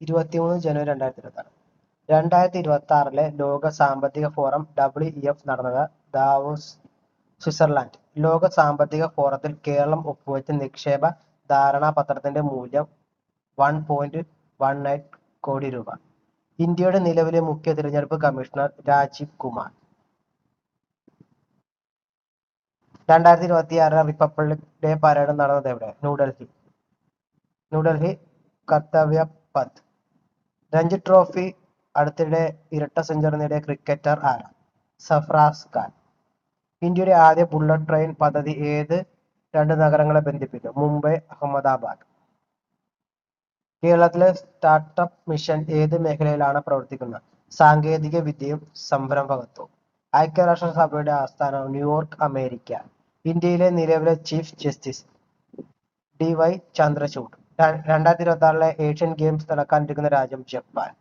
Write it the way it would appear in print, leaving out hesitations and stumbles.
ജനുവരി 2026. 2026 ലോക സാമ്പത്തിക forum WEF നടന്നത് ദാവോസ്, സ്വിറ്റ്സർലാൻഡ്. ലോക സാമ്പത്തിക ഫോറത്തിൽ കേരളം ഒപ്പുവെച്ച നിക്ഷേപ ധാരണാപത്രത്തിന്റെ മൂല്യം 1.18 കോടി രൂപ. ഇന്ത്യയുടെ നിലവിലെ മുഖ്യ തിരഞ്ഞെടുപ്പ് commissioner Rajiv Kumar. 2026 republic day parade നടന്നത് എവിടെ? ന്യൂഡൽഹി കർത്തവ്യ പഥ്. രഞ്ജി ട്രോഫി അടുത്തിടെ ഇരട്ട സെഞ്ചുറി നേടിയ ക്രിക്കറ്റർ ആരാ? സർഫറാസ് ഖാൻ. ഇന്ത്യയുടെ ആദ്യ ബുള്ളറ്റ് ട്രെയിൻ പദ്ധതി ഏത് രണ്ട് നഗരങ്ങളെ ബന്ധിപ്പിക്കും? മുംബൈ, അഹമ്മദാബാദ്. കേരളത്തിലെ സ്റ്റാർട്ടപ്പ് മിഷൻ ഏത് മേഖലയിലാണ് പ്രവർത്തിക്കുന്നത്? സാങ്കേതിക വിദ്യയും സംരംഭകത്വവും. ഐക്യരാഷ്ട്രസഭയുടെ ആസ്ഥാനം ന്യൂയോർക്ക്, അമേരിക്ക. ഇന്ത്യയിലെ നിലവിലെ chief justice DY Chandrachud. 2026 Asian games നടക്കാനിരിക്കുന്ന രാജ്യം ജപ്പാൻ.